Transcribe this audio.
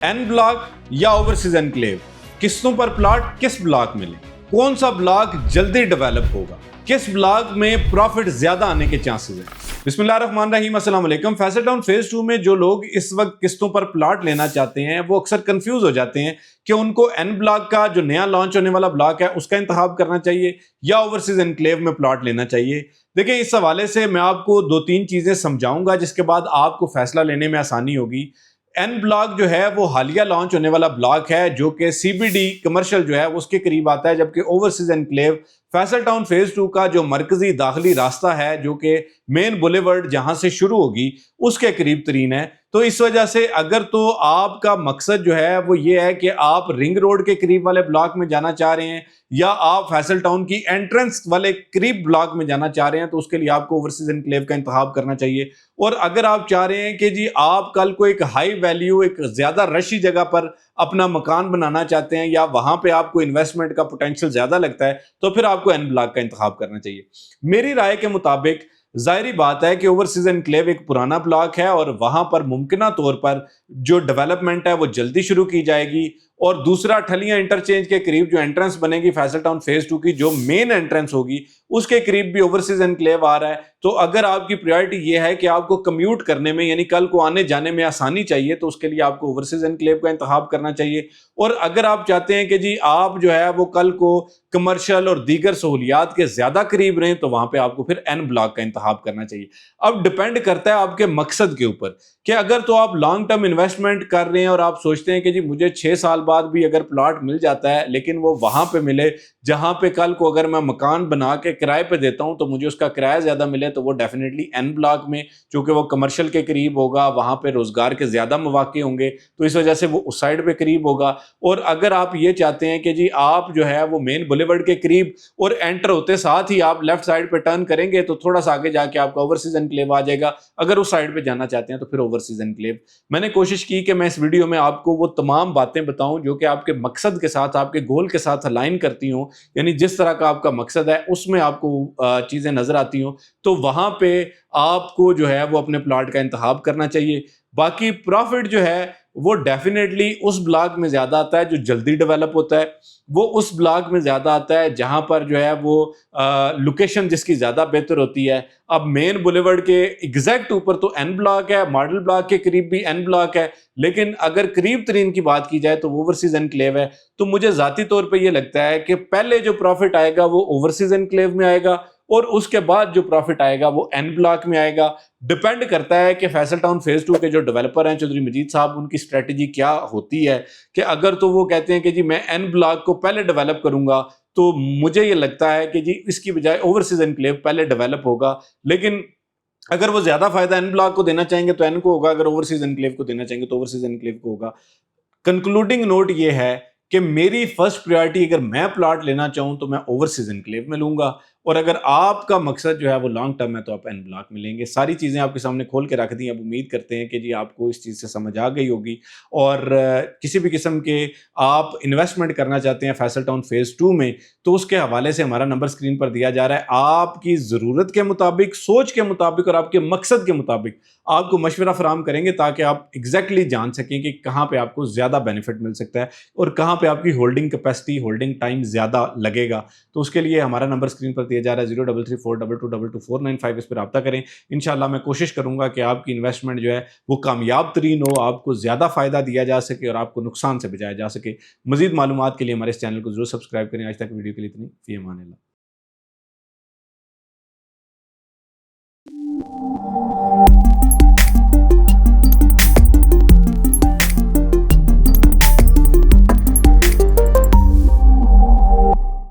N block या overseas enclave, किस्तों पर प्लॉट किस ब्लॉक मिले, कौन सा ब्लॉक जल्दी डेवलप होगा, किस ब्लॉक में प्रॉफिट ज्यादा आने के चांसेस हैं। बिस्मिल्लाहिर्रहमानिर्रहीम, अस्सलाम वालेकुम। फैसल टाउन फेज 2 में जो लोग इस वक्त किस्तों पर प्लॉट लेना चाहते हैं वो अक्सर कंफ्यूज हो जाते हैं कि उनको एन ब्लॉक का जो नया लॉन्च होने वाला ब्लॉक है उसका इंतखाब करना चाहिए या ओवरसीज एनक्लेव में प्लॉट लेना चाहिए। देखिए, इस हवाले से मैं आपको दो तीन चीजें समझाऊंगा जिसके बाद आपको फैसला लेने में आसानी होगी। एन ब्लॉक जो है वो हालिया लॉन्च होने वाला ब्लॉक है जो कि सीबीडी कमर्शियल जो है उसके करीब आता है, जबकि overseas enclave Faisal town phase 2 का जो मरकजी दाखिली रास्ता है जो कि मेन बुलेवर्ड जहां से शुरू होगी उसके करीब तरीन है। तो इस वजह से अगर तो आपका मकसद जो है वो ये है कि आप रिंग रोड के करीब वाले ब्लॉक में जाना चाह रहे हैं या आप फैसल टाउन की एंट्रेंस वाले करीब ब्लॉक में जाना चाह रहे हैं तो उसके लिए आपको ओवरसीज एनक्लेव का इंतखाब करना चाहिए। और अगर आप चाह रहे हैं कि जी आप कल को एक हाई वैल्यू एक ज्यादा रशी जगह पर अपना मकान बनाना चाहते हैं या वहां पे आपको इन्वेस्टमेंट का पोटेंशियल ज्यादा लगता है तो फिर आपको एन ब्लॉक का इंतखाब करना चाहिए। मेरी राय के मुताबिक जाहिर बात है कि ओवरसीज एनक्लेव एक पुराना ब्लॉक है और वहां पर मुमकिना तौर पर जो डेवलपमेंट है वो जल्दी शुरू की जाएगी। और दूसरा, ठलियां इंटरचेंज के करीब जो एंट्रेंस बनेगी फैसल टाउन फेज 2 की, जो मेन एंट्रेंस होगी उसके करीब भी ओवरसीज एनक्लेव आ रहा है। तो अगर आपकी प्रायोरिटी ये है कि आपको कम्यूट करने में यानी कल को आने जाने में आसानी चाहिए तो उसके लिए आपको ओवरसीज एनक्लेव का इंतखाब करना चाहिए। और अगर आप चाहते हैं कि जी आप जो है वो कल को कमर्शियल और दीगर सहूलियात के ज्यादा करीब रहें तो वहां पे आपको फिर एन ब्लॉक का इंतखाब करना चाहिए। अब डिपेंड करता है आपके मकसद के ऊपर कि अगर तो आप लॉन्ग टर्म इन्वेस्टमेंट कर रहे हैं और आप सोचते हैं कि जी मुझे 6 साल बाद भी अगर प्लॉट मिल जाता है लेकिन वो वहां पे मिले जहां पे कल को अगर मैं मकान बना के किराए पे देता हूं तो मुझे उसका किराया ज्यादा मिले, तो वो डेफिनेटली एन ब्लॉक में, चूंकि वो कमर्शियल के करीब होगा, वहां पे रोजगार के ज्यादा मौके होंगे तो इस वजह से वो उस साइड पे करीब होगा। और अगर आप ये चाहते हैं कि जी आप जो है वो मेन बुलेवर्ड के करीब और एंटर होते साथ ही आप लेफ्ट साइड पे टर्न करेंगे तो थोड़ा सा आगे जाके आपका ओवरसीज एनक्लेव आ जाएगा। अगर उस साइड पे जाना चाहते हैं तो फिर ओवरसीज एनक्लेव। मैंने कोशिश की कि मैं इस वीडियो में आपको वो तमाम बातें बताऊं जो कि आपके मकसद के साथ, आपके गोल के साथ अलाइन करती हूं, यानी जिस तरह का आपका मकसद है उसमें आपको चीजें नजर आती हूं तो वहां पे आपको जो है वो अपने प्लॉट का इंतखाब करना चाहिए। बाकी प्रॉफिट जो है वो डेफिनेटली उस ब्लॉक में ज्यादा आता है जो जल्दी डेवलप होता है, वो उस ब्लॉक में ज्यादा आता है जहां पर जो है वो लोकेशन जिसकी ज्यादा बेहतर होती है। अब मेन बुलेवर्ड के एग्जैक्ट ऊपर तो एन ब्लॉक है, मॉडल ब्लॉक के करीब भी एन ब्लॉक है, लेकिन अगर करीब तरीन की बात की जाए तो ओवरसीज एनक्लेव है। तो मुझे जाती तौर पे ये लगता है कि पहले जो प्रॉफिट आएगा वो ओवरसीज एनक्लेव में आएगा और उसके बाद जो प्रॉफिट आएगा वो एन ब्लॉक में आएगा। डिपेंड करता है कि फैसल टाउन फेज 2 के जो डेवलपर हैं चौधरी मजीद साहब, उनकी स्ट्रेटजी क्या होती है कि अगर तो वो कहते हैं कि जी मैं एन ब्लॉक को पहले डेवलप करूंगा तो मुझे ये लगता है कि जी इसकी बजाय ओवरसीज एनक्लेव पहले डेवलप होगा। लेकिन अगर वो ज्यादा फायदा एन ब्लॉक को देना चाहेंगे तो एन को होगा, अगर ओवरसीज एनक्लेव को देना चाहेंगे तो ओवरसीज एनक्लेव को होगा। कंक्लूडिंग नोट ये है कि मेरी फर्स्ट प्रायोरिटी अगर मैं प्लॉट लेना चाहूं तो मैं ओवरसीज एनक्लेव में लूंगा, और अगर आपका मकसद जो है वो लॉन्ग टर्म है तो आप एन ब्लॉक में लेंगे। सारी चीजें आपके सामने खोल के रख दी। अब उम्मीद करते हैं कि जी आपको इस चीज से समझ आ गई होगी और किसी भी किस्म के आप इन्वेस्टमेंट करना चाहते हैं फैसल टाउन फेज 2 में तो उसके हवाले से हमारा नंबर स्क्रीन पर दिया जा रहा है। आपकी जरूरत के मुताबिक, सोच के मुताबिक और आपके मकसद के मुताबिक आपको मशवरा फराम करेंगे ताकि आप एग्जैक्टली जान सकें कि कहाँ पे आपको ज्यादा बेनिफिट मिल सकता है और कहाँ पे आपकी होल्डिंग कैपेसिटी, होल्डिंग टाइम ज्यादा लगेगा। तो उसके लिए हमारा नंबर स्क्रीन पर दिया जा रहा है 033422222495। इस पर रब्ता करें। इंशाल्लाह मैं कोशिश करूंगा कि आपकी इन्वेस्टमेंट जो है वो कामयाब तरीन हो, आपको ज्यादा फायदा दिया जा सके और आपको नुकसान से बचाया जा सके। मजीद मालूमात के लिए हमारे इस चैनल को जरूर सब्सक्राइब करें। आज तक वीडियो के लिए इतनी, फी अमान अल्लाह।